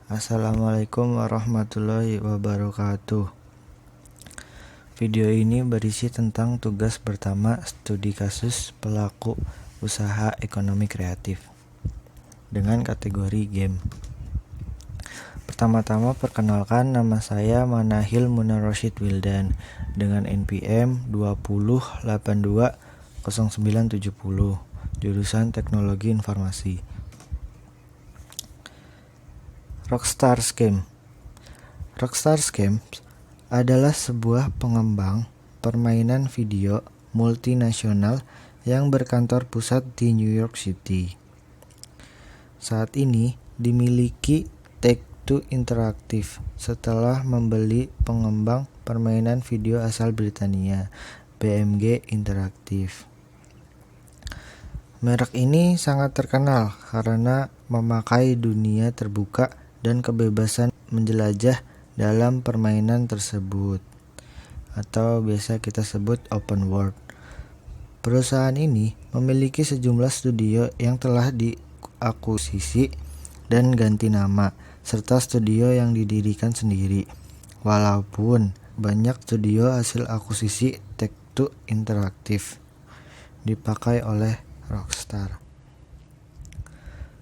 Assalamualaikum warahmatullahi wabarakatuh. Video ini berisi tentang tugas pertama studi kasus pelaku usaha ekonomi kreatif dengan kategori game. Pertama-tama perkenalkan, nama saya Manahil Rosyid wildan dengan NPM 20820970, jurusan Teknologi Informasi. Rockstar adalah sebuah pengembang permainan video multinasional yang berkantor pusat di New York City. Saat ini dimiliki Take-Two Interactive setelah membeli pengembang permainan video asal Britania, BMG Interactive. Merek ini sangat terkenal karena memakai dunia terbuka dan kebebasan menjelajah dalam permainan tersebut, atau biasa kita sebut open world. Perusahaan ini memiliki sejumlah studio yang telah diakuisisi dan ganti nama, serta studio yang didirikan sendiri. Walaupun banyak studio hasil akuisisi Take-Two Interactive dipakai oleh Rockstar,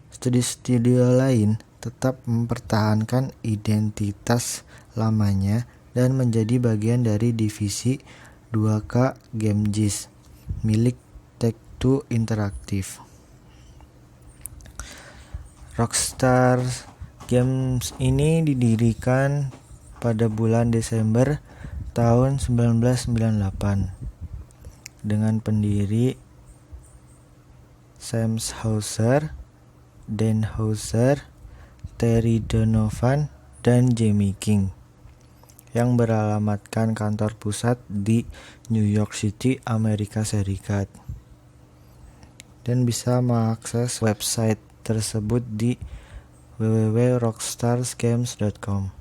studio lain tetap mempertahankan identitas lamanya dan menjadi bagian dari divisi 2K Games milik Take-Two Interactive. Rockstar Games ini didirikan pada bulan Desember tahun 1998 dengan pendiri Sam Houser, Dan Houser, Terry Donovan, dan Jamie King, yang beralamatkan kantor pusat di New York City, Amerika Serikat, dan bisa mengakses website tersebut di www.rockstarsgames.com.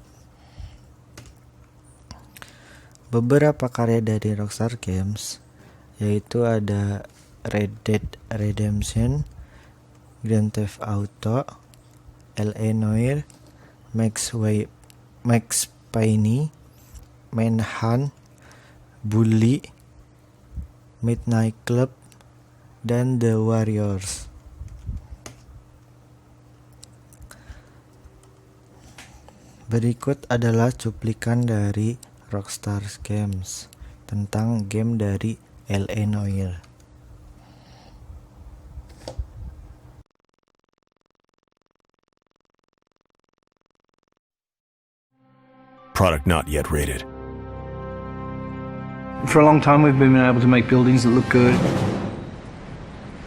Beberapa karya dari Rockstar Games yaitu ada Red Dead Redemption, Grand Theft Auto, LA Noire, Max Payne, Manhunt, Bully, Midnight Club, dan The Warriors. Berikut adalah cuplikan dari Rockstar Games tentang game dari LA Noire. Product not yet rated. For a long time we've been able to make buildings that look good.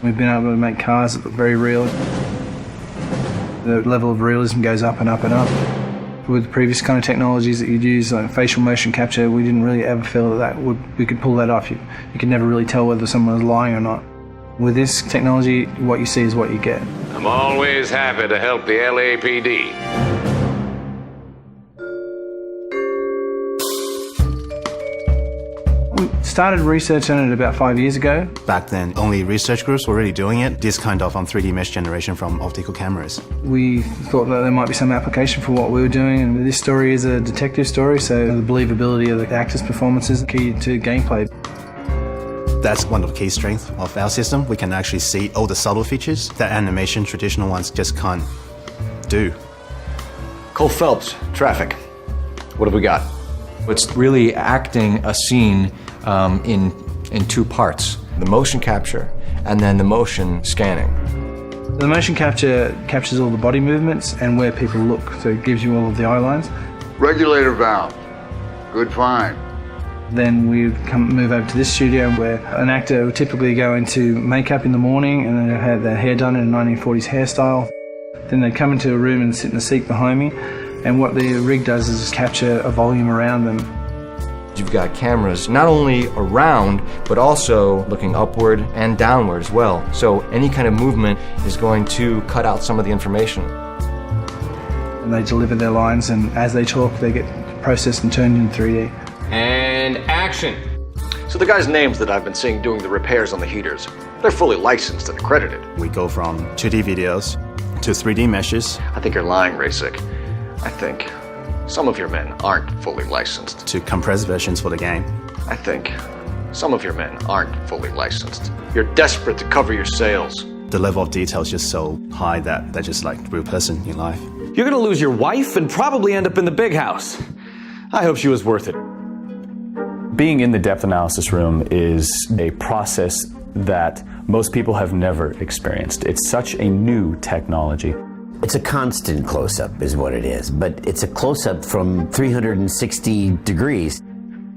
We've been able to make cars that look very real. The level of realism goes up and up and up. With previous kind of technologies that you'd use, like facial motion capture, we didn't really ever feel that we could pull that off. You could never really tell whether someone was lying or not. With this technology, what you see is what you get. I'm always happy to help the LAPD. We started research on it about 5 years ago. Back then, only research groups were really doing it, this kind of 3D mesh generation from optical cameras. We thought that there might be some application for what we were doing, and this story is a detective story, so the believability of the actors' performances is key to gameplay. That's one of the key strengths of our system. We can actually see all the subtle features that animation traditional ones just can't do. Cole Phelps, Traffic. What have we got? It's really acting a scene in two parts, the motion capture and then the motion scanning. The motion capture captures all the body movements and where people look, so it gives you all of the eye lines. Regulator valve. Good find. Then we move over to this studio where an actor would typically go into makeup in the morning and then have their hair done in a 1940s hairstyle. Then they'd come into a room and sit in the seat behind me, and what the rig does is capture a volume around them. You've got cameras not only around, but also looking upward and downward as well. So any kind of movement is going to cut out some of the information. And they deliver their lines, and as they talk, they get processed and turned into 3D. And action! So the guys' names that I've been seeing doing the repairs on the heaters, they're fully licensed and accredited. We go from 2D videos to 3D meshes. I think you're lying, Rasic. I think some of your men aren't fully licensed. To compress versions for the game. I think some of your men aren't fully licensed. You're desperate to cover your sales. The level of detail is just so high that they're just like a real person in life. You're gonna lose your wife and probably end up in the big house. I hope she was worth it. Being in the depth analysis room is a process that most people have never experienced. It's such a new technology. It's a constant close-up is what it is, but it's a close-up from 360 degrees.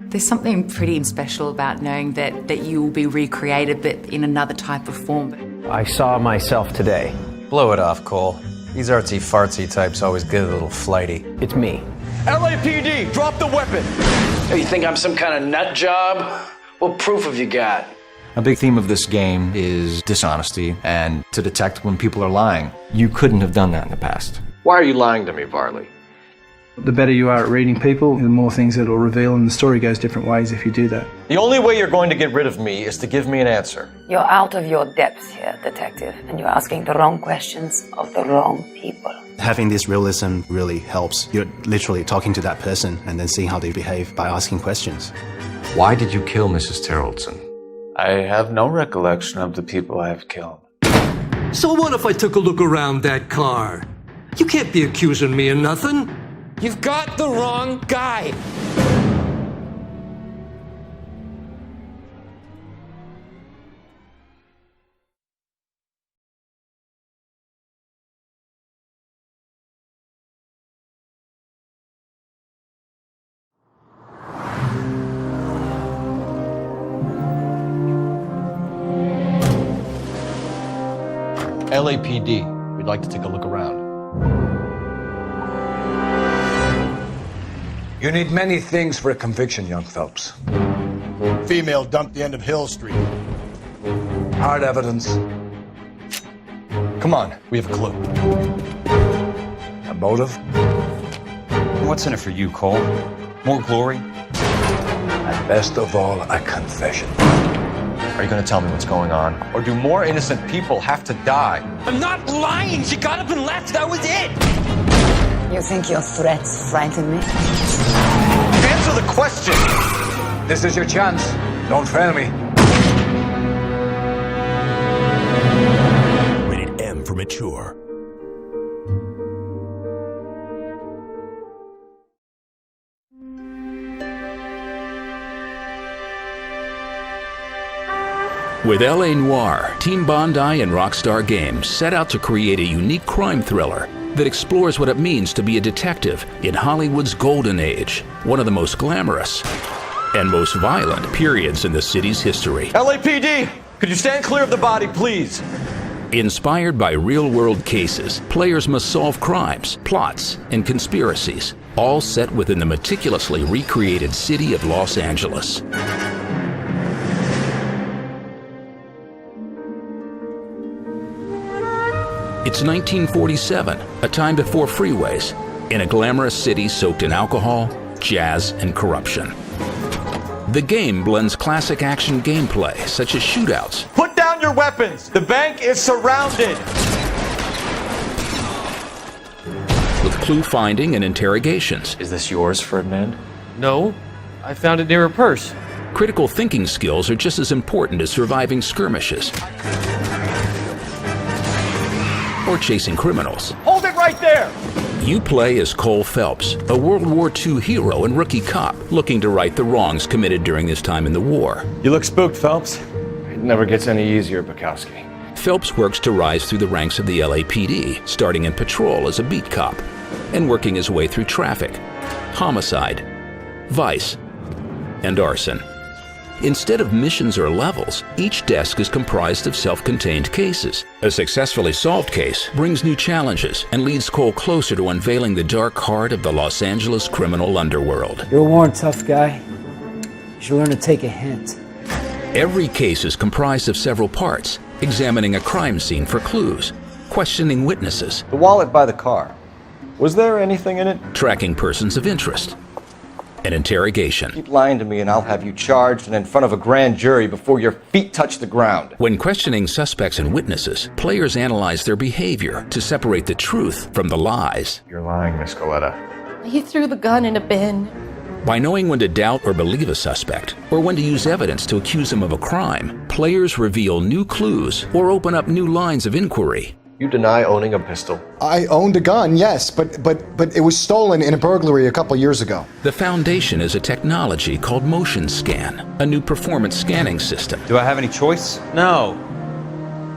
There's something pretty special about knowing that you will be recreated, but in another type of form. I saw myself today. Blow it off, Cole. These artsy-fartsy types always get a little flighty. It's me. LAPD, drop the weapon! Oh, you think I'm some kind of nut job? What proof have you got? A big theme of this game is dishonesty and to detect when people are lying. You couldn't have done that in the past. Why are you lying to me, Varley? The better you are at reading people, the more things it'll reveal, and the story goes different ways if you do that. The only way you're going to get rid of me is to give me an answer. You're out of your depth here, detective, and you're asking the wrong questions of the wrong people. Having this realism really helps. You're literally talking to that person and then seeing how they behave by asking questions. Why did you kill Mrs. Terrellson? I have no recollection of the people I have killed. So what if I took a look around that car? You can't be accusing me of nothing. You've got the wrong guy. LAPD, we'd like to take a look around. You need many things for a conviction, young Phelps. Female dumped the end of Hill Street. Hard evidence. Come on, we have a clue. A motive? What's in it for you, Cole? More glory? And best of all, a confession. Are you going to tell me what's going on? Or do more innocent people have to die? I'm not lying. She got up and left. That was it. You think your threats frighten me? Answer the question! This is your chance. Don't fail me. Rated M for mature. With L.A. Noire, Team Bondi and Rockstar Games set out to create a unique crime thriller that explores what it means to be a detective in Hollywood's golden age, one of the most glamorous and most violent periods in the city's history. LAPD, could you stand clear of the body, please? Inspired by real-world cases, players must solve crimes, plots, and conspiracies, all set within the meticulously recreated city of Los Angeles. It's 1947, a time before freeways, in a glamorous city soaked in alcohol, jazz, and corruption. The game blends classic action gameplay, such as shootouts. Put down your weapons! The bank is surrounded! With clue finding and interrogations. Is this yours, Ferdinand? No, I found it near a purse. Critical thinking skills are just as important as surviving skirmishes or chasing criminals. Hold it right there! You play as Cole Phelps, a World War II hero and rookie cop looking to right the wrongs committed during his time in the war. You look spooked, Phelps. It never gets any easier, Bukowski. Phelps works to rise through the ranks of the LAPD, starting in patrol as a beat cop and working his way through traffic, homicide, vice, and arson. Instead of missions or levels, each desk is comprised of self-contained cases. A successfully solved case brings new challenges and leads Cole closer to unveiling the dark heart of the Los Angeles criminal underworld. You're a worn tough guy. You should learn to take a hint. Every case is comprised of several parts, examining a crime scene for clues, questioning witnesses. The wallet by the car. Was there anything in it? Tracking persons of interest. an interrogation. Keep lying to me and I'll have you charged and in front of a grand jury before your feet touch the ground. When questioning suspects and witnesses, players analyze their behavior to separate the truth from the lies. You're lying, Miss Coletta. He threw the gun in a bin. By knowing when to doubt or believe a suspect, or when to use evidence to accuse him of a crime, players reveal new clues or open up new lines of inquiry. You deny owning a pistol. I owned a gun, yes, but it was stolen in a burglary a couple years ago. The foundation is a technology called motion scan, a new performance scanning system. Do I have any choice? No,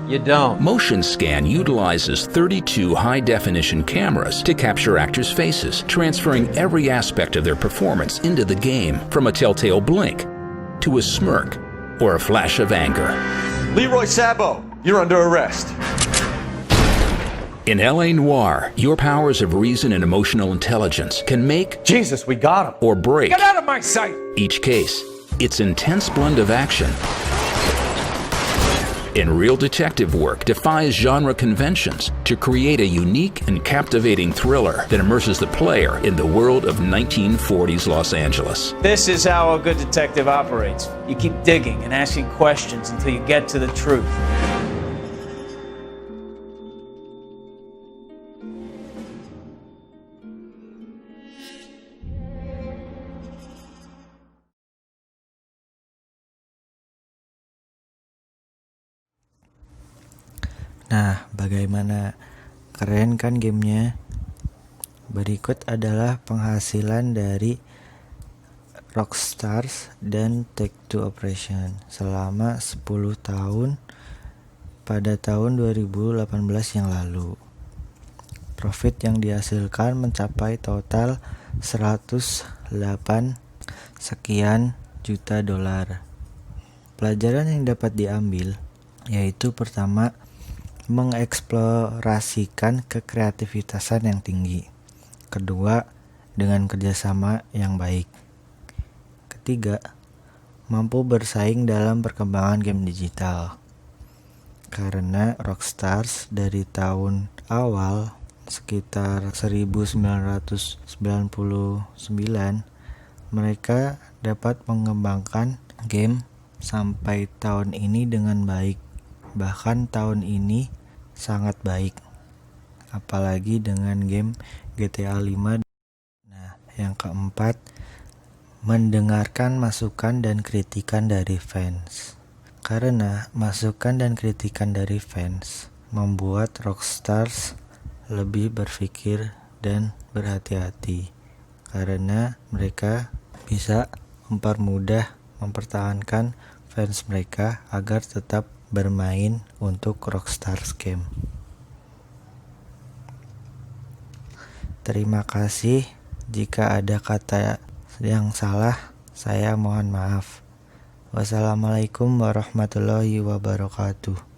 you don't. Motion scan utilizes 32 high-definition cameras to capture actors' faces, transferring every aspect of their performance into the game, from a telltale blink to a smirk or a flash of anger. Leroy Sabo, you're under arrest. In L.A. Noire, your powers of reason and emotional intelligence can make Jesus, we got him. or break Get out of my sight. each case. Its intense blend of action and real detective work defies genre conventions to create a unique and captivating thriller that immerses the player in the world of 1940s Los Angeles. This is how a good detective operates. You keep digging and asking questions until you get to the truth. Nah, bagaimana? Keren kan gamenya? Berikut adalah penghasilan dari Rockstar dan Take-Two Operation selama 10 tahun pada tahun 2018 yang lalu. Profit yang dihasilkan mencapai total 108 sekian juta dolar. Pelajaran yang dapat diambil yaitu pertama, mengeksplorasikan kekreativitasan yang tinggi. Kedua, dengan kerjasama yang baik. Ketiga, mampu bersaing dalam perkembangan game digital. Karena Rockstar dari tahun awal sekitar 1999 mereka dapat mengembangkan game sampai tahun ini dengan baik. Bahkan tahun ini sangat baik, apalagi dengan game GTA 5. Nah, yang keempat, mendengarkan masukan dan kritikan dari fans. Karena masukan dan kritikan dari fans membuat Rockstar lebih berpikir dan berhati-hati, karena mereka bisa mempertahankan fans mereka agar tetap bermain untuk Rockstar Game. Terima kasih. Jika ada kata yang salah, saya mohon maaf. Wassalamualaikum warahmatullahi wabarakatuh.